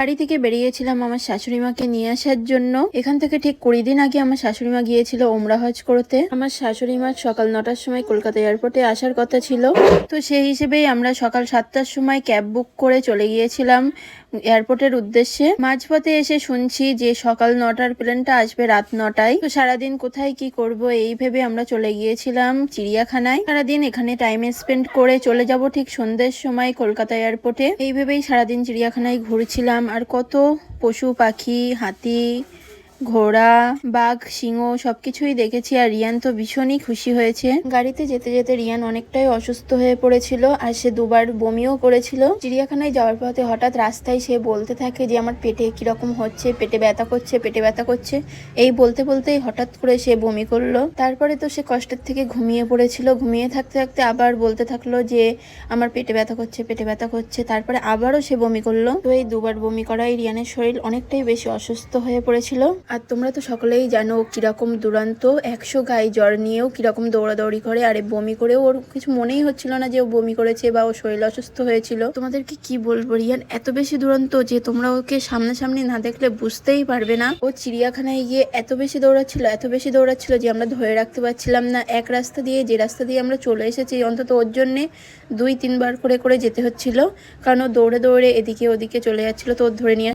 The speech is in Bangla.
বাড়ি থেকে বেরিয়েছিলাম আমার শাশুড়ি মাকে নিয়ে আসার জন্য। এখান থেকে ঠিক 20 দিন আগে আমার শাশুড়ি মা গিয়েছিল ওমরা হজ করতে। আমার শাশুড়ি মা সকাল 9টার সময় কলকাতা এয়ারপোর্টে আসার কথা ছিল, তো সেই হিসেবেই আমরা সকাল 7টার সময় ক্যাব বুক করে চলে গিয়েছিলাম এয়ারপোর্টের উদ্দেশ্যে। মাঝপথে এসে শুনছি যে সকাল 9টার প্লেনটা আসবে রাত 9টায়। তো সারাদিন কোথায় কি করব এই ভেবে আমরা চলে গিয়েছিলাম চিড়িয়াখানায়। সারাদিন এখানে টাইম স্পেন্ড করে চলে যাব ঠিক সন্ধ্যের সময় কলকাতা এয়ারপোর্টে। এই ভেবেই সারাদিন চিড়িয়াখানায় ঘুরছিলাম। আর কত পশু পাখি, হাতি, ঘোড়া, বাঘ, সিংহ সবকিছুই দেখেছি। আর রিয়ান তো ভীষণই খুশি হয়েছে। গাড়িতে যেতে যেতে রিয়ান অনেকটাই অসুস্থ হয়ে পড়েছিল আর সে দুবার বমিও করেছিল। চিড়িয়াখানায় যাওয়ার পথে হঠাৎ রাস্তায় সে বলতে থাকে যে আমার পেটে কিরকম হচ্ছে, পেটে ব্যথা করছে, পেটে ব্যথা করছে। এই বলতে বলতেই হঠাৎ করে সে বমি করলো। তারপরে তো সে কষ্টের থেকে ঘুমিয়ে পড়েছিল। ঘুমিয়ে থাকতে থাকতে আবার বলতে থাকলো যে আমার পেটে ব্যথা করছে, পেটে ব্যথা করছে। তারপরে আবারও সে বমি করলো। তো এই দুবার বমি করায় রিয়ানের শরীর অনেকটাই বেশি অসুস্থ হয়ে পড়েছিল। আর তোমরা তো সকলেই জানো কিরকম দুরন্ত, 100 গায়ে জ্বর নিয়েও কিরকম দৌড়াদৌড়ি করে। আর বমি করেও ওর কিছু মনেই হচ্ছিল না যে ও বমি করেছে বা ও শরীর অসুস্থ হয়েছিল। তোমাদেরকে কি বলবো, রিয়ান এত বেশি দুরন্ত যে তোমরা ওকে সামনাসামনি না দেখলে বুঝতেই পারবে না। ও চিড়িয়াখানায় গিয়ে এত বেশি দৌড়াচ্ছিল যে আমরা ধরে রাখতে পারছিলাম না। এক রাস্তা দিয়ে, যে রাস্তা দিয়ে আমরা চলে এসেছি, অন্তত ওর জন্যে 2-3 বার করে করে যেতে হচ্ছিল, কারণ ও দৌড়ে দৌড়ে এদিকে ওদিকে চলে যাচ্ছিল। তো ওর ধরে নিয়ে